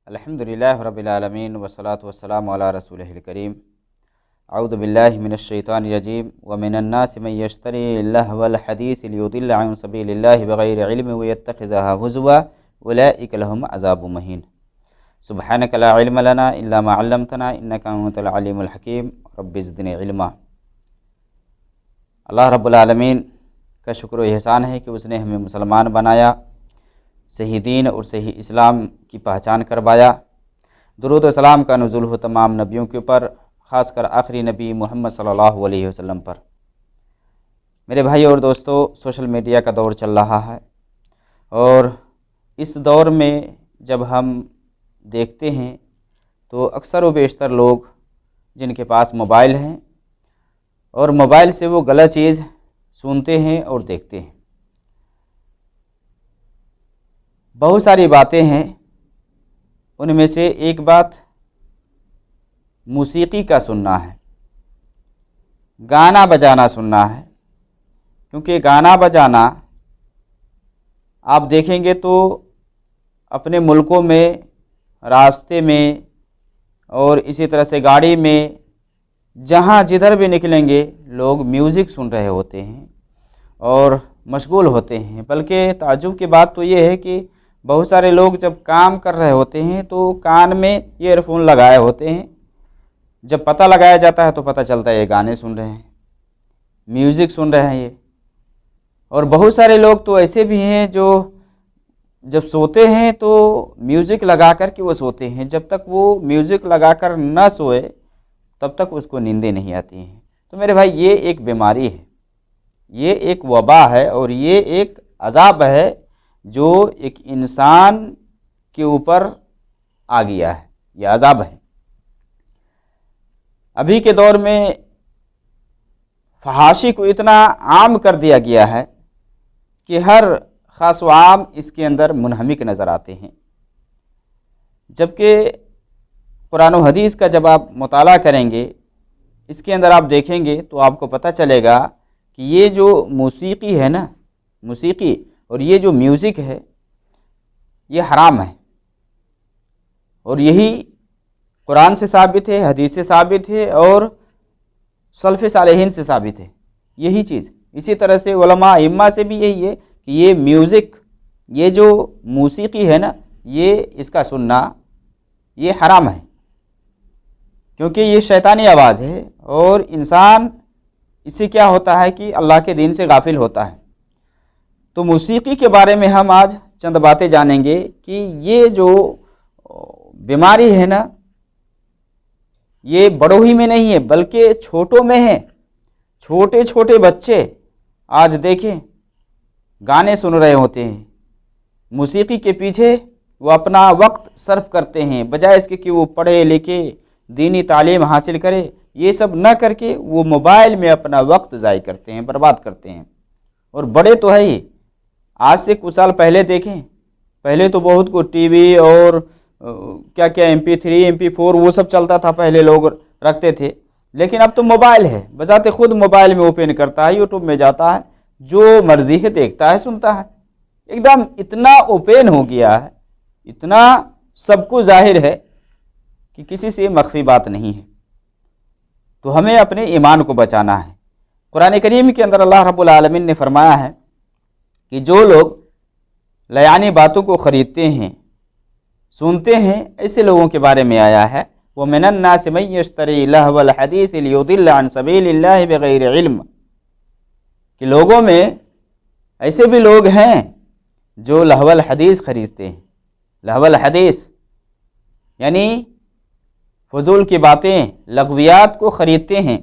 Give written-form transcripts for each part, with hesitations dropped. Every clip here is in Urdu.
الحمدللہ رب العالمین والصلاة والسلام علی رسولہ الکریم۔ اعوذ باللہ من الشیطان الرجیم ومن الناس من یشتری اللہو الحدیث لیضل عن سبیل اللہ بغیر علم ویتخذها ہزوا اولئک لہم عذاب مہین۔ سبحانک لا علم لنا الا ما علمتنا انک انت العلیم الحکیم رب زدنی علما۔ اللہ رب العالمین کا شکر و احسان ہے کہ اس نے ہمیں مسلمان بنایا، صحیح دین اور صحیح اسلام کی پہچان کروایا۔ درود و سلام کا نزول ہو تمام نبیوں کے اوپر، خاص کر آخری نبی محمد صلی اللہ علیہ وسلم پر۔ میرے بھائی اور دوستو، سوشل میڈیا کا دور چل رہا ہے، اور اس دور میں جب ہم دیکھتے ہیں تو اکثر و بیشتر لوگ جن کے پاس موبائل ہیں اور موبائل سے وہ غلط چیز سنتے ہیں اور دیکھتے ہیں۔ بہت ساری باتیں ہیں، ان میں سے ایک بات موسیقی کا سننا ہے، گانا بجانا سننا ہے۔ کیونکہ گانا بجانا آپ دیکھیں گے تو اپنے ملکوں میں راستے میں اور اسی طرح سے گاڑی میں جہاں جدھر بھی نکلیں گے لوگ میوزک سن رہے ہوتے ہیں اور مشغول ہوتے ہیں۔ بلکہ تعجب کی بات تو یہ ہے کہ بہت سارے لوگ جب کام کر رہے ہوتے ہیں تو کان میں ایئر فون لگائے ہوتے ہیں، جب پتہ لگایا جاتا ہے تو پتہ چلتا ہے یہ گانے سن رہے ہیں، میوزک سن رہے ہیں یہ۔ اور بہت سارے لوگ تو ایسے بھی ہیں جو جب سوتے ہیں تو میوزک لگا کر کے وہ سوتے ہیں، جب تک وہ میوزک لگا کر نہ سوئے تب تک اس کو نیندیں نہیں آتی ہیں۔ تو میرے بھائی، یہ ایک بیماری ہے، یہ ایک وبا ہے، اور یہ ایک عذاب ہے جو ایک انسان کے اوپر آ گیا ہے، یہ عذاب ہے۔ ابھی کے دور میں فحاشی کو اتنا عام کر دیا گیا ہے کہ ہر خاص و عام اس کے اندر منہمک نظر آتے ہیں، جبکہ قرآن و حدیث کا جب آپ مطالعہ کریں گے، اس کے اندر آپ دیکھیں گے تو آپ کو پتہ چلے گا کہ یہ جو موسیقی ہے نا، موسیقی اور یہ جو میوزک ہے یہ حرام ہے، اور یہی قرآن سے ثابت ہے، حدیث سے ثابت ہے، اور سلف صالحین سے ثابت ہے یہی چیز۔ اسی طرح سے علماء ائمہ سے بھی یہی ہے کہ یہ میوزک، یہ جو موسیقی ہے نا، یہ اس کا سننا یہ حرام ہے، کیونکہ یہ شیطانی آواز ہے، اور انسان اس سے کیا ہوتا ہے کہ اللہ کے دین سے غافل ہوتا ہے۔ تو موسیقی کے بارے میں ہم آج چند باتیں جانیں گے کہ یہ جو بیماری ہے نا، یہ بڑوں ہی میں نہیں ہے بلکہ چھوٹوں میں ہے۔ چھوٹے چھوٹے بچے آج دیکھیں گانے سن رہے ہوتے ہیں، موسیقی کے پیچھے وہ اپنا وقت صرف کرتے ہیں، بجائے اس کے کہ وہ پڑھے لکھے دینی تعلیم حاصل کرے۔ یہ سب نہ کر کے وہ موبائل میں اپنا وقت ضائع کرتے ہیں، برباد کرتے ہیں۔ اور بڑے تو ہے ہی، آج سے کچھ سال پہلے دیکھیں، پہلے تو بہت کو ٹی وی اور کیا MP3 MP4 وہ سب چلتا تھا، پہلے لوگ رکھتے تھے، لیکن اب تو موبائل ہے، بذات خود موبائل میں اوپن کرتا ہے، یوٹیوب میں جاتا ہے، جو مرضی ہے دیکھتا ہے، سنتا ہے۔ ایک دم اتنا اوپن ہو گیا ہے، اتنا سب کو ظاہر ہے کہ کسی سے مخفی بات نہیں ہے۔ تو ہمیں اپنے ایمان کو بچانا ہے۔ قرآن کریم کے اندر اللہ رب العالمین نے فرمایا ہے کہ جو لوگ لیانی باتوں کو خریدتے ہیں، سنتے ہیں، ایسے لوگوں کے بارے میں آیا ہے وَمِنَ النَّاسِ مَن يَشْتَرِي لَهْوَ الْحَدِيثِ لِيُضِلَّ عَن سَبِيلِ اللَّهِ بِغَيْرِ علم، کہ لوگوں میں ایسے بھی لوگ ہیں جو لہو الحدیث خریدتے ہیں۔ لہو الحدیث یعنی فضول کی باتیں، لغویات کو خریدتے ہیں۔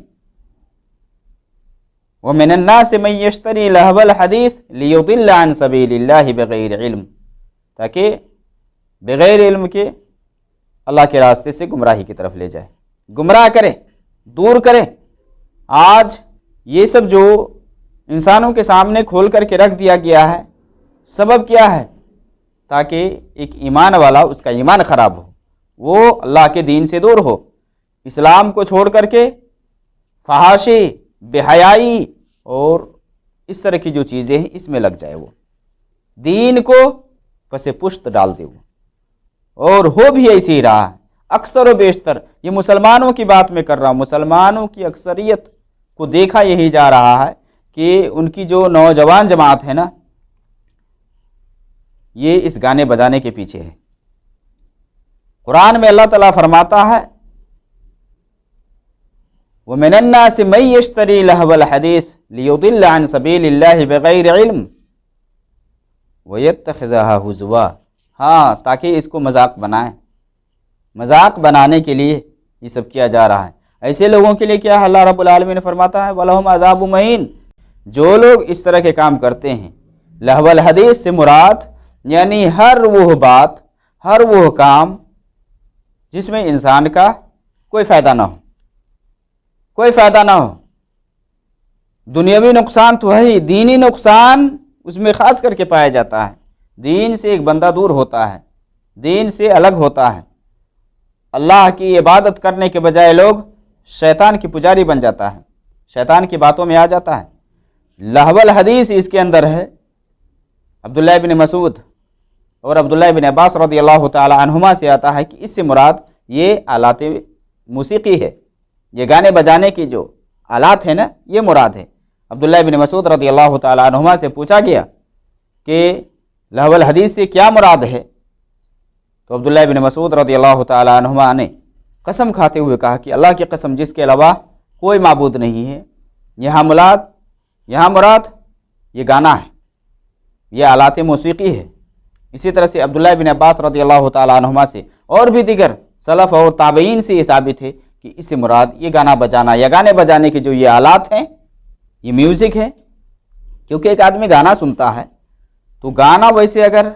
وَمِنَ النَّاسِ مَن يَشْتَرِي لَهْوَ الْحَدِيثِ لِيُضِلَّ عَن سَبِيلِ اللَّهِ بِغَيْرِ علم، تاکہ بغیر علم کے اللہ کے راستے سے گمراہی کی طرف لے جائے، گمراہ کرے، دور کرے۔ آج یہ سب جو انسانوں کے سامنے کھول کر کے رکھ دیا گیا ہے، سبب کیا ہے؟ تاکہ ایک ایمان والا، اس کا ایمان خراب ہو، وہ اللہ کے دین سے دور ہو، اسلام کو چھوڑ کر کے فحاشی، بے حیائی اور اس طرح کی جو چیزیں ہیں اس میں لگ جائے، وہ دین کو پس پشت ڈال دے وہ۔ اور ہو بھی ایسے ہی رہا ہے اکثر و بیشتر. یہ مسلمانوں کی بات میں کر رہا ہوں، مسلمانوں کی اکثریت کو دیکھا یہی جا رہا ہے کہ ان کی جو نوجوان جماعت ہے نا، یہ اس گانے بجانے کے پیچھے ہے. قرآن میں اللہ تعالیٰ فرماتا ہے وَمِنَ النَّاسِ مَن يَشْتَرِي لَهْوَ الْحَدِيثِ لِيُضِلَّ عَن سَبِيلِ اللَّهِ بِغَيْرِ عِلْمٍ وَيَتَّخِذَهَا هُزُوًا. ہاں، تاکہ اس کو مذاق بنائیں، مذاق بنانے کے لیے یہ سب کیا جا رہا ہے. ایسے لوگوں کے لیے کیا ہے؟ اللہ رب العالمین فرماتا ہے وَلَهُمْ عَذَابٌ مُّهِينٌ. جو لوگ اس طرح کے کام کرتے ہیں، لہو الحدیث سے مراد یعنی ہر وہ بات، ہر وہ کام جس میں انسان کا کوئی فائدہ نہ ہو، کوئی فائدہ نہ ہو. دنیاوی نقصان تو ہے ہی، دینی نقصان اس میں خاص کر کے پایا جاتا ہے. دین سے ایک بندہ دور ہوتا ہے، دین سے الگ ہوتا ہے. اللہ کی عبادت کرنے کے بجائے لوگ شیطان کی پجاری بن جاتا ہے، شیطان کی باتوں میں آ جاتا ہے. لہو الحدیث اس کے اندر ہے. عبداللہ بن مسعود اور عبداللہ بن عباس رضی اللہ تعالی عنہما سے آتا ہے کہ اس سے مراد یہ آلات موسیقی ہے، یہ گانے بجانے کی جو آلات ہیں نا، یہ مراد ہے. عبداللہ بن مسعود رضی اللہ تعالی عنہما سے پوچھا گیا کہ لہو الحدیث سے کیا مراد ہے؟ تو عبداللہ بن مسعود رضی اللہ تعالی عنہما نے قسم کھاتے ہوئے کہا کہ اللہ کی قسم جس کے علاوہ کوئی معبود نہیں ہے، یہاں مراد یہ گانا ہے، یہ آلات موسیقی ہے. اسی طرح سے عبداللہ بن عباس رضی اللہ تعالی عنہما سے اور بھی دیگر سلف اور تابعین سے یہ ثابت ہے کہ اس سے مراد یہ گانا بجانا یا گانے بجانے کے جو یہ آلات ہیں، یہ میوزک ہے. کیونکہ ایک آدمی گانا سنتا ہے تو گانا ویسے اگر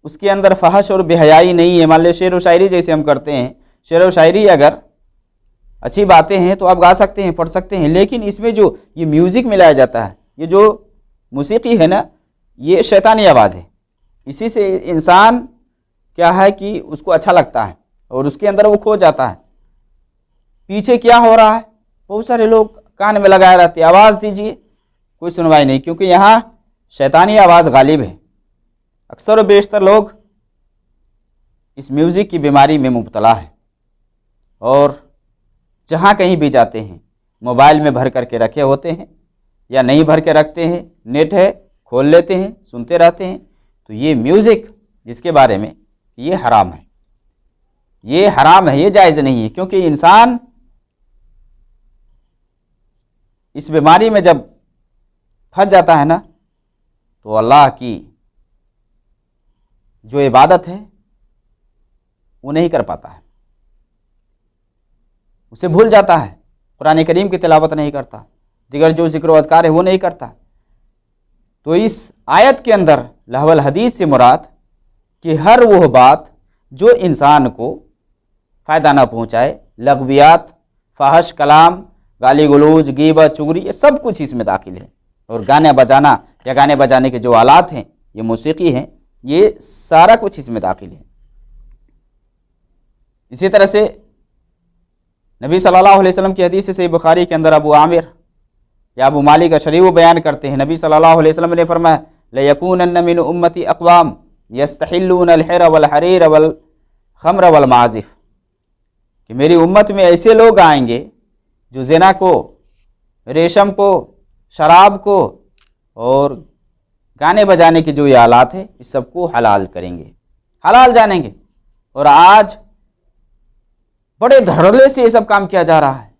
اس کے اندر فحش اور بے حیائی نہیں ہے، مان لے شعر و شاعری جیسے ہم کرتے ہیں، شعر و شاعری اگر اچھی باتیں ہیں تو آپ گا سکتے ہیں، پڑھ سکتے ہیں. لیکن اس میں جو یہ میوزک ملایا جاتا ہے، یہ جو موسیقی ہے نا، یہ شیطانی آواز ہے. اسی سے انسان کیا ہے کہ اس کو اچھا لگتا ہے اور اس کے اندر وہ کھو جاتا ہے. پیچھے کیا ہو رہا ہے؟ بہت سارے لوگ کان میں لگائے رہتے ہیں، آواز دیجئے، کوئی سنوائی نہیں، کیونکہ یہاں شیطانی آواز غالب ہے. اکثر و بیشتر لوگ اس میوزک کی بیماری میں مبتلا ہے اور جہاں کہیں بھی جاتے ہیں موبائل میں بھر کر کے رکھے ہوتے ہیں یا نہیں بھر کے رکھتے ہیں، نیٹ ہے کھول لیتے ہیں، سنتے رہتے ہیں. تو یہ میوزک جس کے بارے میں یہ حرام ہے، یہ حرام ہے، یہ جائز نہیں ہے. کیونکہ انسان اس بیماری میں جب پھنس جاتا ہے نا تو اللہ کی جو عبادت ہے وہ نہیں کر پاتا ہے، اسے بھول جاتا ہے، قرآن کریم کی تلاوت نہیں کرتا، دیگر جو ذکر و اذکار ہے وہ نہیں کرتا. تو اس آیت کے اندر لہو الحدیث سے مراد کہ ہر وہ بات جو انسان کو فائدہ نہ پہنچائے، لغویات، فحش کلام، گالی گلوچ، غیبت، چغلی، یہ سب کچھ اس میں داخل ہے. اور گانے بجانا یا گانے بجانے کے جو آلات ہیں، یہ موسیقی ہیں، یہ سارا کچھ اس میں داخل ہے. اسی طرح سے نبی صلی اللہ علیہ وسلم کی حدیث سے بخاری کے اندر ابو عامر یا ابو مالک اشعری بیان کرتے ہیں، نبی صلی اللہ علیہ وسلم نے فرمایا لَيَكُونَنَّ مِنْ أُمَّتِي أَقْوَامٌ يَسْتَحِلُّونَ الْحِرَ وَالْحَرِيرَ وَالْخَمْرَ وَالْمَعَازِفَ، کہ میری امت میں ایسے لوگ آئیں گے جو زنا کو، ریشم کو، شراب کو اور گانے بجانے کے جو یہ آلات ہیں اس سب کو حلال کریں گے، حلال جانیں گے. اور آج بڑے دھڑلے سے یہ سب کام کیا جا رہا ہے.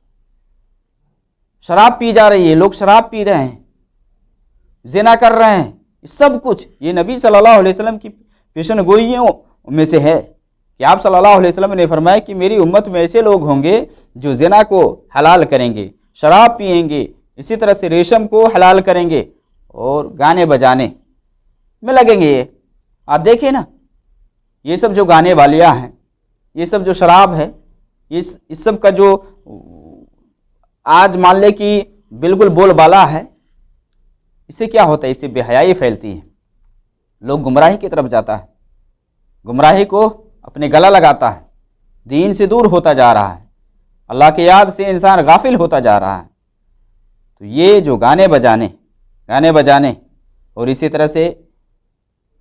شراب پی جا رہی ہے، لوگ شراب پی رہے ہیں، زنا کر رہے ہیں، سب کچھ یہ نبی صلی اللہ علیہ وسلم کی پیشن گوئیوں میں سے ہے کہ آپ صلی اللہ علیہ وسلم نے فرمایا کہ میری امت میں ایسے لوگ ہوں گے جو زنا کو حلال کریں گے، شراب پئیں گے، اسی طرح سے ریشم کو حلال کریں گے اور گانے بجانے میں لگیں گے. یہ آپ دیکھیں نا، یہ سب جو گانے والیاں ہیں، یہ سب جو شراب ہے، اس سب کا جو آج مان لے کہ بالکل بول بالا ہے، اس سے کیا ہوتا ہے؟ اس سے بے حیائی پھیلتی ہے، لوگ گمراہی کی طرف جاتا ہے، گمراہی کو اپنے گلا لگاتا ہے، دین سے دور ہوتا جا رہا ہے، اللہ کی یاد سے انسان غافل ہوتا جا رہا ہے. تو یہ جو گانے بجانے اور اسی طرح سے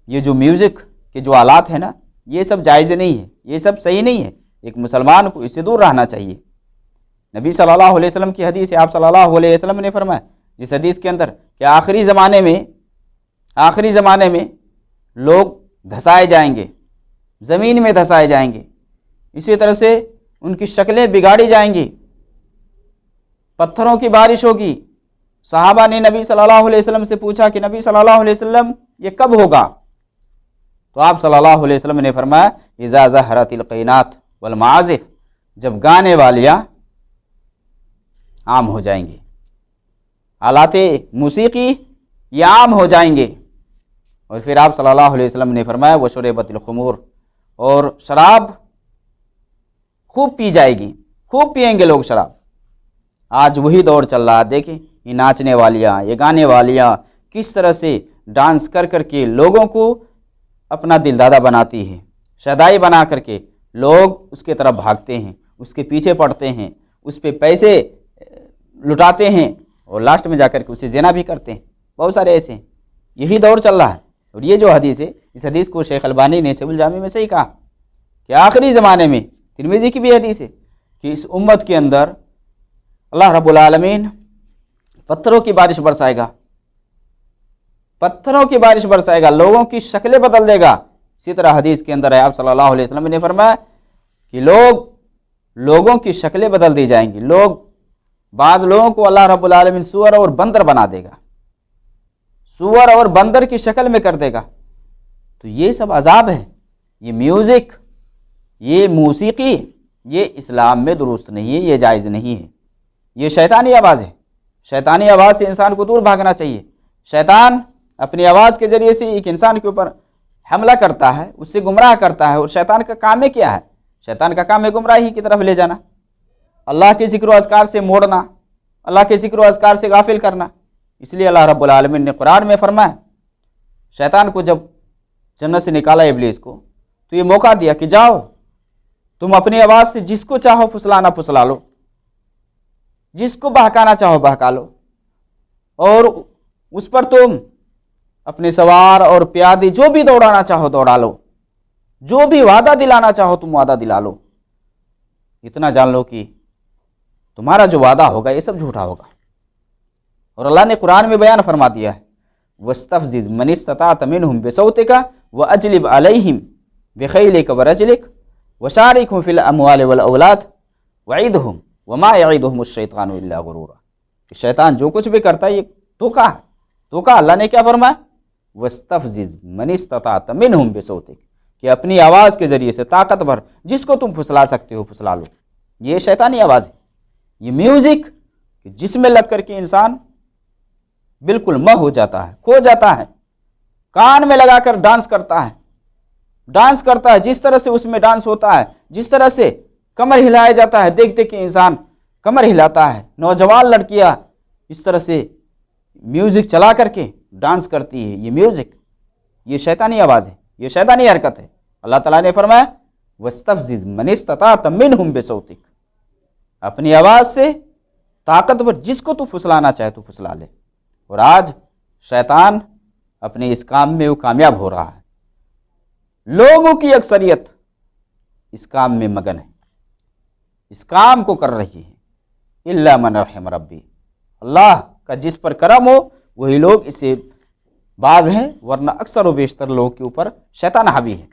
یہ جو میوزک کے جو آلات ہیں نا، یہ سب جائز نہیں ہے، یہ سب صحیح نہیں ہے، ایک مسلمان کو اس سے دور رہنا چاہیے۔ نبی صلی اللہ علیہ وسلم کی حدیث ہے، آپ صلی اللہ علیہ وسلم نے فرمایا جس حدیث کے اندر کہ آخری زمانے میں لوگ دھسائے جائیں گے، زمین میں دھسائے جائیں گے، اسی طرح سے ان کی شکلیں بگاڑی جائیں گی، پتھروں کی بارش ہوگی۔ صحابہ نے نبی صلی اللہ علیہ وسلم سے پوچھا کہ نبی صلی اللہ علیہ وسلم یہ کب ہوگا؟ تو آپ صلی اللہ علیہ وسلم نے فرمایا اذا ظہرت القینات والمعازف، جب گانے والیاں عام ہو جائیں گی، آلات موسیقی یہ عام ہو جائیں گے۔ اور پھر آپ صلی اللہ علیہ وسلم نے فرمایا وشربت الخمور، اور شراب خوب پی جائے گی، خوب پئیں گے لوگ شراب۔ آج وہی دور چل رہا ہے، دیکھیں یہ ناچنے والیاں، یہ گانے والیاں کس طرح سے ڈانس کر کر کے لوگوں کو اپنا دل دادا بناتی ہے، شیدائی بنا کر کے لوگ اس کے طرف بھاگتے ہیں، اس کے پیچھے پڑتے ہیں، اس پہ پیسے لٹاتے ہیں اور لاسٹ میں جا کر کے اسے زنا بھی کرتے ہیں۔ بہت سارے ایسے ہیں، یہی دور چل رہا ہے۔ اور یہ جو حدیث ہے، اس حدیث کو شیخ البانی نے سبل جامع میں صحیح کہا کہ آخری زمانے میں، ترمذی کی بھی حدیث ہے کہ اس امت کے اندر اللہ رب العالمین پتھروں کی بارش برسائے گا، پتھروں کی بارش برسائے گا، لوگوں کی شکلیں بدل دے گا۔ اسی طرح حدیث کے اندر ہے، آپ صلی اللہ علیہ وسلم نے فرمایا کہ لوگوں کی شکلیں بدل دی جائیں گی، بعض لوگوں کو اللہ رب العالمین سور اور بندر بنا دے گا، سور اور بندر کی شکل میں کر دے گا۔ تو یہ سب عذاب ہے، یہ میوزک، یہ موسیقی، یہ اسلام میں درست نہیں ہے، یہ جائز نہیں ہے، یہ شیطانی آواز ہے۔ شیطانی آواز سے انسان کو دور بھاگنا چاہیے۔ شیطان اپنی آواز کے ذریعے سے ایک انسان کے اوپر حملہ کرتا ہے، اس سے گمراہ کرتا ہے، اور شیطان کا کام کیا ہے؟ شیطان کا کام ہے گمراہی کی طرف لے جانا، اللہ کے ذکر و اذکار سے موڑنا، اللہ کے ذکر و اذکار سے غافل کرنا۔ اس لیے اللہ رب العالمین نے قرآن میں فرمایا، شیطان کو جب جنت سے نکالا ابلیس کو، تو یہ موقع دیا کہ جاؤ تم اپنی آواز سے جس کو چاہو پھسلانا پھسلا لو، جس کو بہکانا چاہو بہکا لو، اور اس پر تم اپنے سوار اور پیادے جو بھی دوڑانا چاہو دوڑا لو، جو بھی وعدہ دلانا چاہو تم وعدہ دلا لو۔ اتنا جان لو کہ تمہارا جو وعدہ ہوگا یہ سب جھوٹا ہوگا۔ اور اللہ نے قرآن میں بیان فرما دیا ہے وَاسْتَفْزِزْ مَنِ اسْتَطَعْتَ مِنْهُمْ بِصَوْتِكَ وَأَجْلِبْ عَلَيْهِمْ بِخَيْلِكَ وَرَجْلِكَ وَشَارِكْهُمْ فِي الْأَمْوَالِ وَالْأَوْلَادِ وَعِدْهُمْ وَمَا يَعِدُهُمُ الشَّيْطَانُ إِلَّا غُرُورًا۔ کہ شیطان جو کچھ بھی کرتا ہے یہ دھوکہ ہے، دھوکہ۔ اللہ نے کیا فرمایا؟ وَاسْتَفْزِزْ مَنِ اسْتَطَعْتَ مِنْهُمْ بِصَوْتِكَ، کہ اپنی آواز کے ذریعے سے طاقتور جس کو تم پھسلا سکتے ہو پھسلا لو۔ یہ شیطانی آواز ہے، یہ میوزک کہ جس میں لگ کر کے انسان بالکل مہ ہو جاتا ہے، کھو جاتا ہے، کان میں لگا کر ڈانس کرتا ہے، جس طرح سے اس میں ڈانس ہوتا ہے، جس طرح سے کمر ہلایا جاتا ہے، دیکھ دیکھ کے انسان کمر ہلاتا ہے۔ نوجوان لڑکیاں اس طرح سے میوزک چلا کر کے ڈانس کرتی ہے، یہ میوزک، یہ شیطانی آواز ہے، یہ شیطانی حرکت ہے۔ اللہ تعالیٰ نے فرمایا وَاسْتَفْزِزْ مَنِ اسْتَطَعْتَ مِنْهُمْ بِصَوْتِكَ، اپنی آواز سے طاقتور جس کو تو پھسلانا چاہے تو پھسلا لے۔ اور آج شیطان اپنے اس کام میں وہ کامیاب ہو رہا ہے، لوگوں کی اکثریت اس کام میں مگن ہے، اس کام کو کر رہی ہے۔ الا من رحم ربی، اللہ کا جس پر کرم ہو وہی لوگ اس سے باز ہیں، ورنہ اکثر و بیشتر لوگوں کے اوپر شیطان حاوی ہے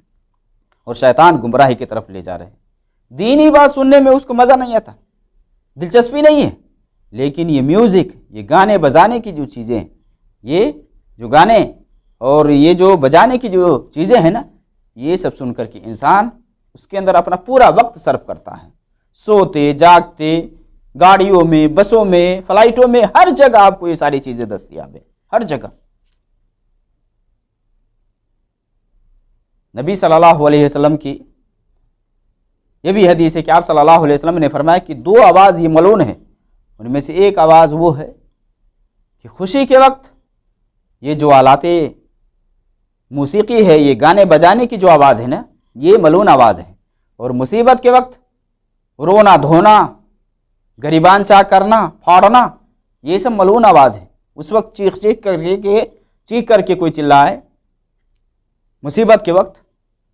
اور شیطان گمراہی کی طرف لے جا رہے ہیں۔ دینی بات سننے میں اس کو مزہ نہیں آتا، دلچسپی نہیں ہے، لیکن یہ میوزک، یہ گانے بجانے کی جو چیزیں ہیں، یہ جو گانے اور یہ جو بجانے کی جو چیزیں ہیں نا، یہ سب سن کر کے انسان اس کے اندر اپنا پورا وقت صرف کرتا ہے، سوتے جاگتے، گاڑیوں میں، بسوں میں، فلائٹوں میں، ہر جگہ آپ کو یہ ساری چیزیں دستیاب ہیں، ہر جگہ۔ نبی صلی اللہ علیہ وسلم کی یہ بھی حدیث ہے کہ آپ صلی اللہ علیہ وسلم نے فرمایا کہ دو آواز یہ ملعون ہے، ان میں سے ایک آواز وہ ہے کہ خوشی کے وقت یہ جو آلات موسیقی ہے، یہ گانے بجانے کی جو آواز ہے نا، یہ ملعون آواز ہے، اور مصیبت کے وقت رونا دھونا، گریبان چاک کرنا، پھاڑنا، یہ سب ملعون آواز ہے۔ اس وقت چیخ کر کے کوئی چلائے مصیبت کے وقت،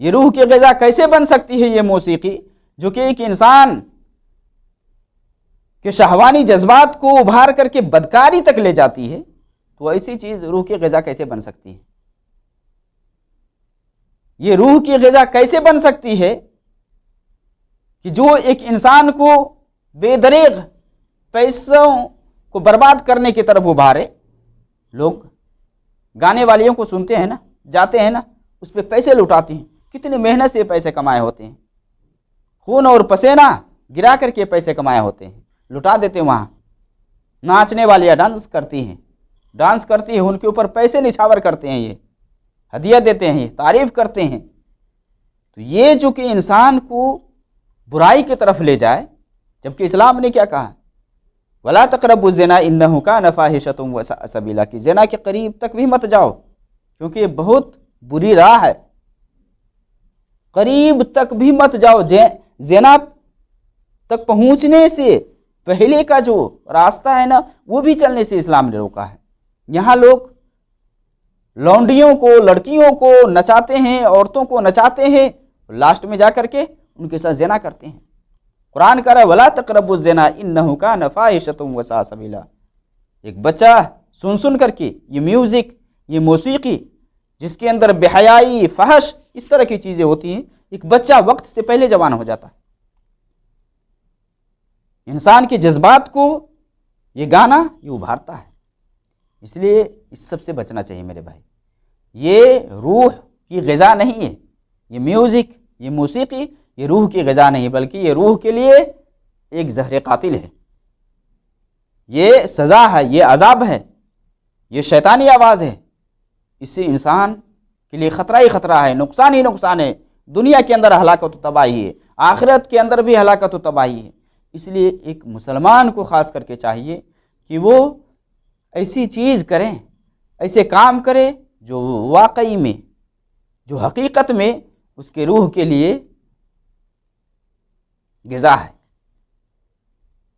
یہ روح کی غذا کیسے بن سکتی ہے یہ موسیقی، جو کہ ایک انسان کے شہوانی جذبات کو ابھار کر کے بدکاری تک لے جاتی ہے، تو ایسی چیز روح کی غذا کیسے بن سکتی ہے؟ یہ روح کی غذا کیسے بن سکتی ہے کہ جو ایک انسان کو بے دریغ پیسوں کو برباد کرنے کی طرف ابھارے؟ لوگ گانے والیوں کو سنتے ہیں نا، جاتے ہیں نا، اس پہ پیسے لٹاتے ہیں، کتنی محنت سے پیسے کمائے ہوتے ہیں، خون اور پسینہ گرا کر کے پیسے کمائے ہوتے ہیں، لٹا دیتے ہیں وہاں۔ ناچنے والیاں ڈانس کرتی ہیں، ان کے اوپر پیسے نچھاور کرتے ہیں، یہ ہدیہ دیتے ہیں، تعریف کرتے ہیں۔ تو یہ جو کہ انسان کو برائی کی طرف لے جائے، جبکہ اسلام نے کیا کہا؟ وَلَا تَقْرَبُوا الزِّنَا إِنَّهُ كَانَ فَاحِشَةً وَسَاءَ سَبِيلًا، کہ زنا کے قریب تک بھی مت جاؤ کیونکہ یہ بہت بری راہ ہے۔ قریب تک بھی مت جاؤ، زنا تک پہنچنے سے پہلے کا جو راستہ ہے نا، وہ بھی چلنے سے اسلام نے روکا ہے۔ یہاں لوگ لونڈیوں کو، لڑکیوں کو نچاتے ہیں، عورتوں کو نچاتے ہیں، لاسٹ میں جا کر کے ان کے ساتھ زنا کرتے ہیں۔ قرآن کہہ رہا ہے وَلَا تَقْرَبُوا الزِّنَا إِنَّهُ كَانَ فَاحِشَةً وَسَاءَ سَبِيلًا۔ ایک بچہ سن کر کے یہ میوزک، یہ موسیقی جس کے اندر بے حیائی، فحش، اس طرح کی چیزیں ہوتی ہیں، ایک بچہ وقت سے پہلے جوان ہو جاتا ہے۔ انسان کے جذبات کو یہ گانا یہ ابھارتا ہے، اس لیے اس سب سے بچنا چاہیے میرے بھائی۔ یہ روح کی غذا نہیں ہے، یہ میوزک، یہ موسیقی، یہ روح کی غذا نہیں، بلکہ یہ روح کے لیے ایک زہر قاتل ہے، یہ سزا ہے، یہ عذاب ہے، یہ شیطانی آواز ہے۔ اس سے انسان کے لیے خطرہ ہی خطرہ ہے، نقصان ہی نقصان ہے، دنیا کے اندر ہلاکت و تباہی ہے، آخرت کے اندر بھی ہلاکت و تباہی ہے۔ اس لیے ایک مسلمان کو خاص کر کے چاہیے کہ وہ ایسی چیز کریں، ایسے کام کرے جو واقعی میں، جو حقیقت میں اس کے روح کے لیے غذا ہے۔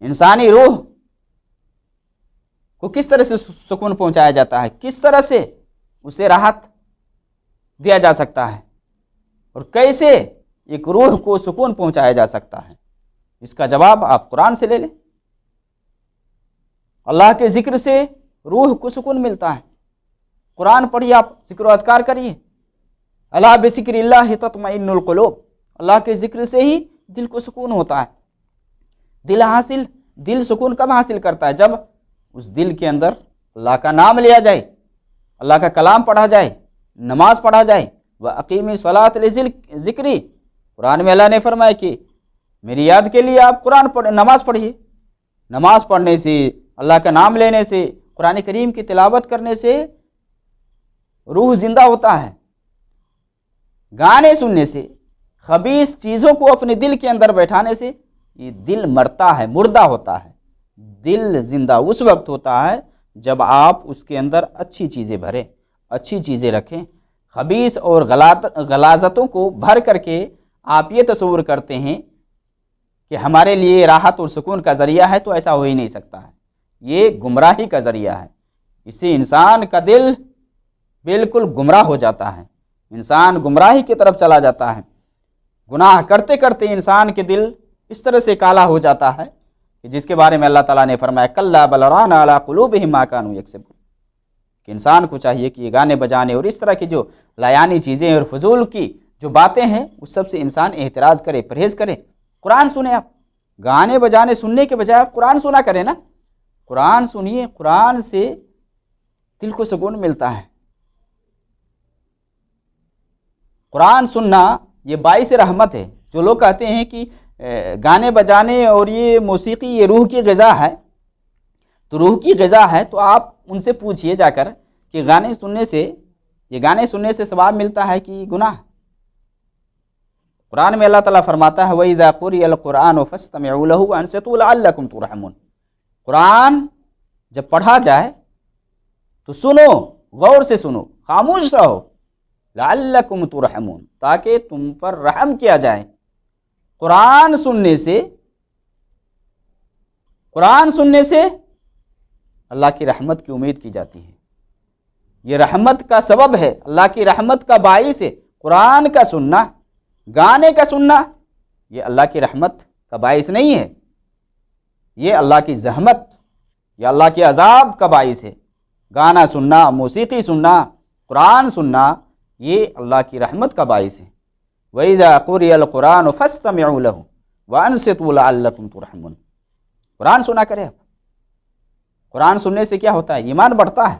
انسانی روح کو کس طرح سے سکون پہنچایا جاتا ہے، کس طرح سے اسے راحت دیا جا سکتا ہے، اور کیسے ایک روح کو سکون پہنچایا جا سکتا ہے، اس کا جواب آپ قرآن سے لے لیں۔ اللہ کے ذکر سے روح کو سکون ملتا ہے، قرآن پڑھیے، آپ ذکر و اذکار کریے۔ الا بذکر اللہ تطمئن القلوب، اللہ کے ذکر سے ہی دل کو سکون ہوتا ہے۔ دل سکون کب حاصل کرتا ہے؟ جب اس دل کے اندر اللہ کا نام لیا جائے، اللہ کا کلام پڑھا جائے، نماز پڑھا جائے۔ وَأَقِیمِ الصَّلَاةَ لِذِکری، قرآن میں اللہ نے فرمایا کہ میری یاد کے لیے آپ قرآن نماز پڑھیے۔ نماز پڑھنے سے، اللہ کا نام لینے سے، قرآن کریم کی تلاوت کرنے سے روح زندہ ہوتا ہے۔ گانے سننے سے، خبیث چیزوں کو اپنے دل کے اندر بیٹھانے سے یہ دل مرتا ہے، مردہ ہوتا ہے۔ دل زندہ اس وقت ہوتا ہے جب آپ اس کے اندر اچھی چیزیں بھریں، اچھی چیزیں رکھیں۔ خبیث اور غلاظتوں کو بھر کر کے آپ یہ تصور کرتے ہیں کہ ہمارے لیے راحت اور سکون کا ذریعہ ہے، تو ایسا ہو ہی نہیں سکتا ہے، یہ گمراہی کا ذریعہ ہے۔ اس سے انسان کا دل بالکل گمراہ ہو جاتا ہے، انسان گمراہی کی طرف چلا جاتا ہے۔ گناہ کرتے کرتے انسان کے دل اس طرح سے کالا ہو جاتا ہے کہ جس کے بارے میں اللہ تعالیٰ نے فرمایا کلا بل ران علی قلوبہم ما کانوا یکسبون، کہ انسان کو چاہیے کہ یہ گانے بجانے اور اس طرح کی جو لایانی چیزیں اور فضول کی جو باتیں ہیں اس سب سے انسان احتراز کرے، پرہیز کرے۔ قرآن سنیں، آپ گانے بجانے سننے کے بجائے آپ قرآن سنا کریں نا، قرآن سنیے، قرآن سے دل کو سکون ملتا ہے۔ قرآن سننا یہ باعث رحمت ہے۔ جو لوگ کہتے ہیں کہ گانے بجانے اور یہ موسیقی یہ روح کی غذا ہے، تو روح کی غذا ہے تو آپ ان سے پوچھئے جا کر کہ گانے سننے سے ثواب ملتا ہے کہ گناہ؟ قرآن میں اللہ تعالیٰ فرماتا ہے وَإِذَا قُرِئَ الْقُرْآنُ فَاسْتَمِعُوا لَهُ وَأَنصِتُوا لَعَلَّكُمْ تُرْحَمُونَ، قرآن جب پڑھا جائے تو سنو، غور سے سنو، خاموش رہو، لَعَلَّكُمْ تُرْحَمُونَ، تاکہ تم پر رحم کیا جائے۔ قرآن سننے سے اللہ کی رحمت کی امید کی جاتی ہے، یہ رحمت کا سبب ہے، اللہ کی رحمت کا باعث ہے۔ قرآن کا سننا، گانے کا سننا یہ اللہ کی رحمت کا باعث نہیں ہے، یہ اللہ کی زحمت یا اللہ کے عذاب کا باعث ہے۔ گانا سننا، موسیقی سننا، قرآن سننا یہ اللہ کی رحمت کا باعث ہے۔ وَإِذَا قُرِئَ الْقُرْآنُ فَاسْتَمِعُوا لَهُ وَأَنصِتُوا لَعَلَّكُمْ تُرْحَمُونَ۔ قرآن سنا کرے آپ۔ قرآن سننے سے کیا ہوتا ہے؟ ایمان بڑھتا ہے۔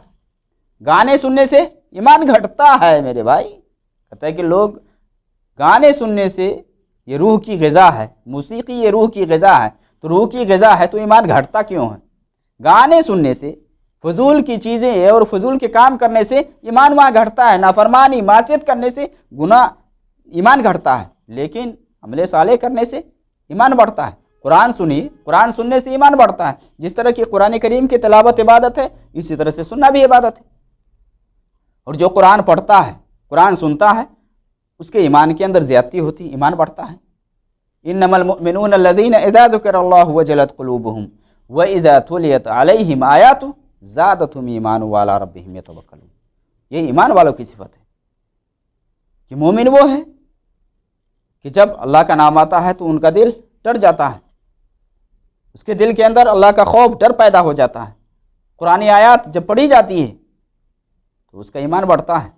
گانے سننے سے ایمان گھٹتا ہے میرے بھائی۔ کہتا ہے کہ لوگ گانے سننے سے یہ روح کی غذا ہے، موسیقی یہ روح کی غذا ہے، تو روح کی غذا ہے تو ایمان گھٹتا کیوں ہے؟ گانے سننے سے، فضول کی چیزیں اور فضول کے کام کرنے سے ایمان وہاں گھٹتا ہے، نافرمانی معصیت کرنے سے گناہ ایمان گھٹتا ہے، لیکن عمل صالح کرنے سے ایمان بڑھتا ہے۔ قرآن سنیے، قرآن سننے سے ایمان بڑھتا ہے۔ جس طرح کہ قرآن کریم کی تلاوت عبادت ہے، اسی طرح سے سننا بھی عبادت ہے۔ اور جو قرآن پڑھتا ہے، قرآن سنتا ہے، اس کے ایمان کے اندر زیادتی ہوتی ہے، ایمان بڑھتا ہے۔ انما المؤمنون الذین اذا ذکر اللہ وجلت قلوبہم واذا تلیت علیہم آیاتہ زادتہم ایمانا وعلی ربہم یتوکلون۔ یہ ایمان والوں کی صفت ہے کہ مومن وہ ہے کہ جب اللہ کا نام آتا ہے تو ان کا دل ڈر جاتا ہے، اس کے دل کے اندر اللہ کا خوف، ڈر پیدا ہو جاتا ہے۔ قرآن آیات جب پڑھی جاتی ہے تو اس کا ایمان بڑھتا ہے،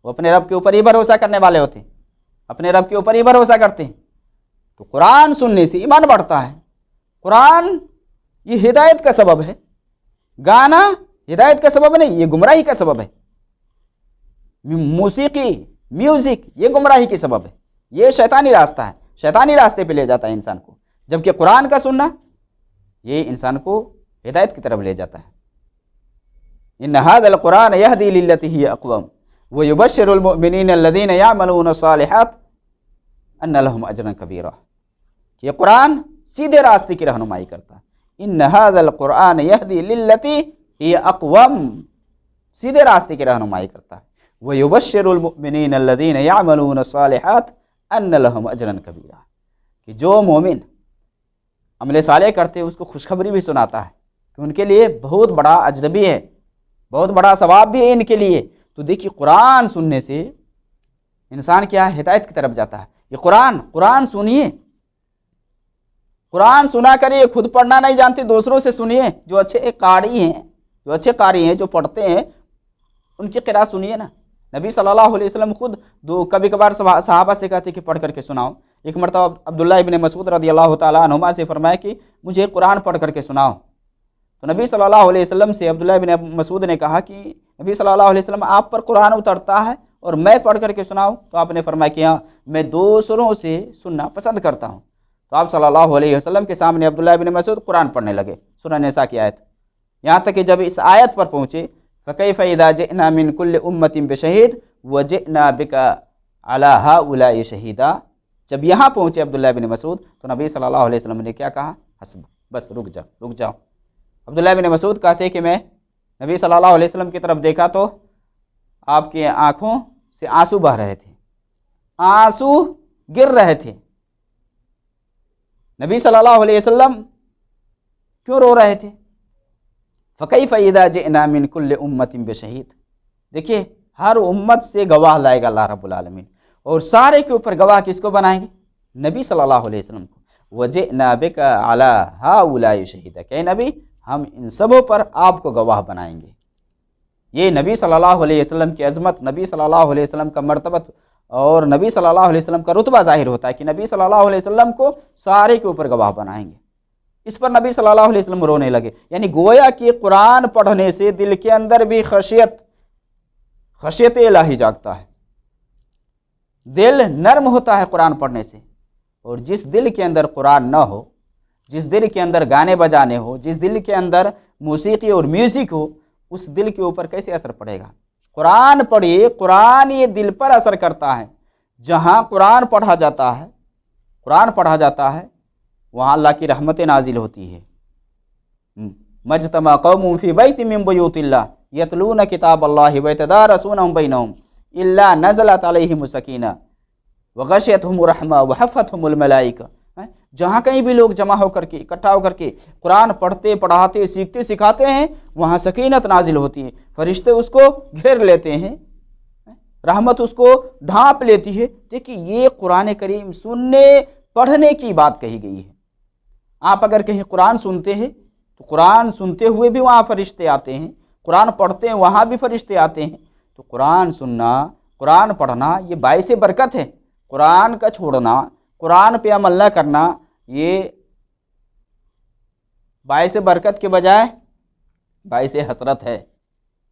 وہ اپنے رب کے اوپر ہی بھروسہ کرنے والے ہوتے ہیں، اپنے رب کے اوپر ہی بھروسہ کرتے ہیں۔ تو قرآن سننے سے ایمان بڑھتا ہے۔ قرآن یہ ہدایت کا سبب ہے، گانا ہدایت کا سبب نہیں، یہ گمراہی کا سبب ہے۔ موسیقی، میوزک یہ گمراہی کی سبب ہے، یہ شیطانی راستہ ہے، شیطانی راستے پہ لے جاتا ہے انسان کو، جبکہ قرآن کا سننا یہ انسان کو ہدایت کی طرف لے جاتا ہے۔ ان هذا القرآن يهدي للتي هي اقوم ويبشر المؤمنين الذين يعملون الصالحات ان لهم اجرا كبيرا۔ یہ قرآن سیدھے راستے کی رہنمائی کرتا ہے۔ ان هذا القرآن يهدي للتي هي اقوم، سیدھے راستے کی رہنمائی کرتا ہے۔ ويبشر المؤمنين الذين يعملون الصالحات ان لهم اجرا كبيرا، کہ جو مومن عمل صالح کرتے ہیں اس کو خوشخبری بھی سناتا ہے کہ ان کے لیے بہت بڑا اجر بھی ہے، بہت بڑا ثواب بھی ہے ان کے لیے۔ تو دیکھیے قرآن سننے سے انسان کیا ہے؟ ہدایت کی طرف جاتا ہے۔ یہ قرآن سنیے، قرآن سنا کریے، خود پڑھنا نہیں جانتے دوسروں سے سنیے، جو اچھے قاری ہیں، جو پڑھتے ہیں ان کی قرأت سنیے نا۔ نبی صلی اللہ علیہ وسلم خود کبھی کبھار صحابہ سے کہتے کہ پڑھ کر کے سناؤ۔ ایک مرتبہ عبداللہ ابن مسعود رضی اللہ تعالیٰ عنہما سے فرمایا کہ مجھے قرآن پڑھ کر کے سناؤ۔ تو نبی صلی اللہ علیہ وسلم سے عبداللہ ابن مسعود نے کہا کہ نبی صلی اللہ علیہ وسلم آپ پر قرآن اترتا ہے اور میں پڑھ کر کے سناؤں؟ تو آپ نے فرمایا کہ ہاں، میں دوسروں سے سننا پسند کرتا ہوں۔ تو آپ صلی اللہ علیہ وسلم کے سامنے عبداللہ ابن مسعود قرآن پڑھنے لگے، سورہ نساء کی آیت، یہاں تک کہ جب اس آیت پر پہنچے فَكَيْفَ إِذَا جِئْنَا مِن كُلِّ أُمَّةٍ بِشَهِيدٍ وَجِئْنَا بِكَ عَلَى هَؤُلَاءِ شَهِيدًا۔ جب یہاں پہنچے عبداللہ ابن مسعود تو نبی صلی اللہ علیہ وسلم نے کیا کہا؟ حسب، بس رک جاؤ۔ عبداللہ ابن مسعود کہتے ہیں کہ میں نبی صلی اللہ علیہ وسلم کی طرف دیکھا تو آپ کی آنکھوں سے آنسو بہہ رہے تھے، آنسو گر رہے تھے۔ نبی صلی اللہ علیہ وسلم کیوں رو رہے تھے؟ فَكَيْفَ إِذَا جِئْنَا مِن كُلِّ أُمَّةٍ بِشَهِيدٍ۔ دیکھیے ہر امت سے گواہ لائے گا اللہ رب العالمین، اور سارے کے اوپر گواہ کس کو بنائیں گے؟ نبی صلی اللہ علیہ وسلم کو۔ وَجِئْنَا بِكَ عَلَى هَؤُلَاءِ شَهِيدًا، کہ نبی ہم ان سبوں پر آپ کو گواہ بنائیں گے۔ یہ نبی صلی اللہ علیہ وسلم کی عظمت، نبی صلی اللہ علیہ وسلم کا مرتبت اور نبی صلی اللہ علیہ وسلم کا رتبہ ظاہر ہوتا ہے کہ نبی صلی اللہ علیہ وسلم کو سارے کے اوپر گواہ بنائیں گے۔ اس پر نبی صلی اللہ علیہ وسلم رونے لگے، یعنی گویا کہ قرآن پڑھنے سے دل کے اندر بھی خشیت الہی جاگتا ہے، دل نرم ہوتا ہے قرآن پڑھنے سے۔ اور جس دل کے اندر قرآن نہ ہو، جس دل کے اندر گانے بجانے ہو، جس دل کے اندر موسیقی اور میوزک ہو، اس دل کے اوپر کیسے اثر پڑے گا؟ قرآن پڑھیے، قرآن یہ دل پر اثر کرتا ہے۔ جہاں قرآن پڑھا جاتا ہے وہاں اللہ کی رحمت نازل ہوتی ہے۔ مجتمع قوم فی بیت من بیوت اللہ یتلون کتاب اللہ ویتدارسونہ بینہم الا نزلت علیہم السکینہ وغشیتہم الرحمہ وحفتہم الملائکہ۔ جہاں کہیں بھی لوگ جمع ہو کر کے، اکٹھا ہو کر کے قرآن پڑھتے، پڑھاتے، سیکھتے، سکھاتے ہیں، وہاں سکینت نازل ہوتی ہے، فرشتے اس کو گھیر لیتے ہیں، رحمت اس کو ڈھانپ لیتی ہے۔ دیکھیے یہ قرآن کریم سننے پڑھنے کی بات کہی گئی ہے۔ آپ اگر کہیں قرآن سنتے ہیں تو قرآن سنتے ہوئے بھی وہاں فرشتے آتے ہیں، قرآن پڑھتے ہیں وہاں بھی فرشتے آتے ہیں۔ تو قرآن سننا، قرآن پڑھنا یہ باعث برکت ہے۔ قرآن کا چھوڑنا، قرآن پہ عمل نہ کرنا یہ باعث برکت کے بجائے باعث حسرت ہے،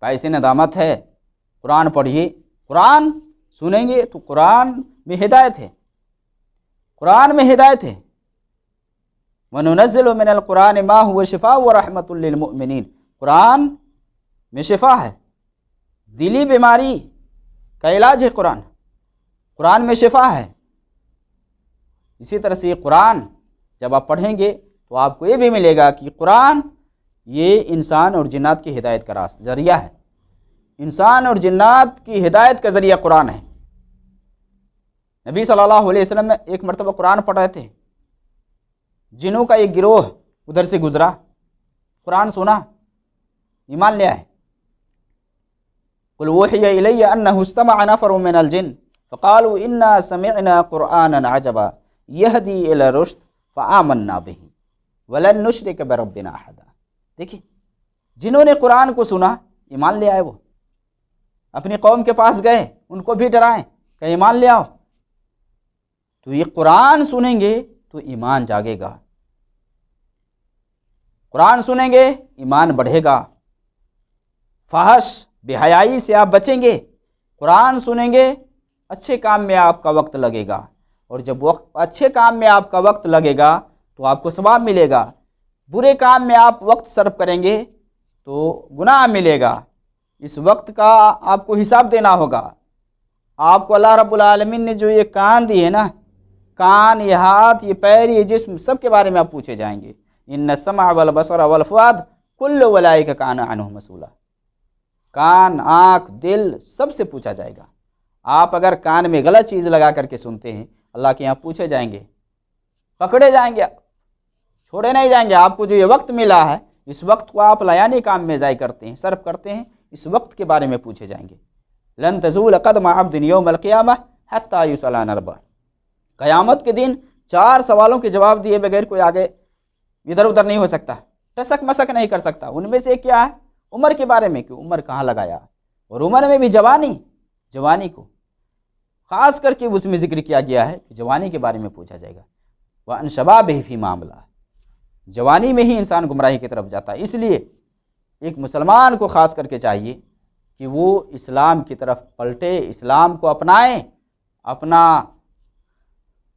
باعث ندامت ہے۔ قرآن پڑھیے، قرآن سنیں گے تو قرآن میں ہدایت ہے، قرآن میں ہدایت ہے۔ وَنُنَزِّلُ مِنَ الْقُرْآنِ مَا هُوَ شِفَاءٌ وَرَحْمَةٌ لِّلْمُؤْمِنِينَ، قرآن میں شفا ہے، دلی بیماری کا علاج ہے قرآن، قرآن میں شفا ہے۔ اسی طرح سے یہ قرآن جب آپ پڑھیں گے تو آپ کو یہ بھی ملے گا کہ قرآن یہ انسان اور جنات کی ہدایت کا ذریعہ ہے، انسان اور جنات کی ہدایت کا ذریعہ قرآن ہے۔ نبی صلی اللہ علیہ وسلم نے ایک مرتبہ قرآن پڑھ رہے تھے، جنوں کا ایک گروہ ادھر سے گزرا، قرآن سنا، ایمان لے آئے۔ قُلْ أُوحِيَ إِلَيَّ أَنَّهُ اسْتَمَعَ نَفَرٌ مِّنَ الْجِنِّ فَقَالُوا إِنَّا سَمِعْنَا قُرْآنًا عَجَبًا يَهْدِي إِلَى الرُّشْدِ فَآمَنَّا بِهِ وَلَن نُّشْرِكَ بِرَبِّنَا أَحَدًا۔ دیکھیں جنہوں نے قرآن کو سنا ایمان لے آئے، وہ اپنی قوم کے پاس گئے، ان کو بھی ڈرائیں کہ ایمان لے آؤ۔ تو یہ قرآن سنیں گے تو ایمان جاگے گا، قرآن سنیں گے ایمان بڑھے گا، فحش بے حیائی سے آپ بچیں گے، قرآن سنیں گے اچھے کام میں آپ کا وقت لگے گا، اور جب اچھے کام میں آپ کا وقت لگے گا تو آپ کو ثواب ملے گا، برے کام میں آپ وقت صرف کریں گے تو گناہ ملے گا۔ اس وقت کا آپ کو حساب دینا ہوگا۔ آپ کو اللہ رب العالمین نے جو یہ کان دی ہے نا، کان، یہ ہاتھ، یہ پیر، یہ جسم، سب کے بارے میں آپ پوچھے جائیں گے۔ ان السمع والبصر والفؤاد کل اولئک کان عنہ مسئولا، کان، آنکھ، دل سب سے پوچھا جائے گا۔ آپ اگر کان میں غلط چیز لگا کر کے سنتے ہیں، اللہ کے یہاں پوچھے جائیں گے، پکڑے جائیں گے، چھوڑے نہیں جائیں گے۔ آپ کو جو یہ وقت ملا ہے، اس وقت کو آپ لایانی کام میں ضائع کرتے ہیں، صرف کرتے ہیں، اس وقت کے بارے میں پوچھے جائیں گے۔ لن تزول قدم عبد یوم القیامہ حتی یسأل عن اربع، قیامت کے دن 4 سوالوں کے جواب دیے بغیر کوئی آگے ادھر ادھر نہیں ہو سکتا، ٹسک مسک نہیں کر سکتا۔ ان میں سے ایک کیا ہے؟ عمر کے بارے میں، کہ عمر کہاں لگایا، اور عمر میں بھی جوانی کو خاص کر کے اس میں ذکر کیا گیا ہے کہ جوانی کے بارے میں پوچھا جائے گا۔ وَأَنْ شَبَابِهِ فِي معاملہ، جوانی میں ہی انسان گمراہی کی طرف جاتا ہے۔ اس لیے ایک مسلمان کو خاص کر کے چاہیے کہ وہ اسلام کی طرف پلٹے، اسلام کو اپنائے، اپنا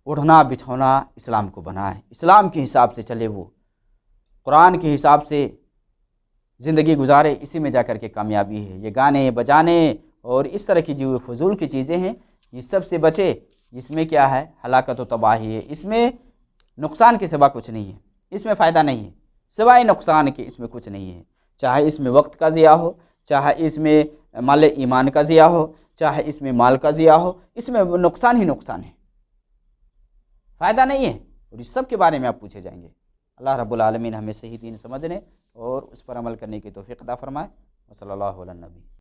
اڑھنا بچھونا اسلام کو بنائے، اسلام کے حساب سے چلے، وہ قرآن کے حساب سے زندگی گزارے۔ اسی میں جا کر کے کامیابی ہے۔ یہ گانے بجانے اور اس طرح کی جو فضول کی چیزیں ہیں، یہ سب سے بچے۔ اس میں کیا ہے؟ ہلاکت و تباہی ہے، اس میں نقصان کے سوا کچھ نہیں ہے، اس میں فائدہ نہیں ہے، سوائے نقصان کے اس میں کچھ نہیں ہے۔ چاہے اس میں وقت کا ضیاع ہو، چاہے اس میں مال ایمان کا ضیاع ہو، چاہے اس میں مال کا ضیاع ہو، اس میں نقصان ہی نقصان ہے، فائدہ نہیں ہے، اور اس سب کے بارے میں آپ پوچھے جائیں گے۔ اللہ رب العالمین ہمیں صحیح دین سمجھنے اور اس پر عمل کرنے کی توفیق عطا فرمائے۔ وصلی اللہ علی النبی۔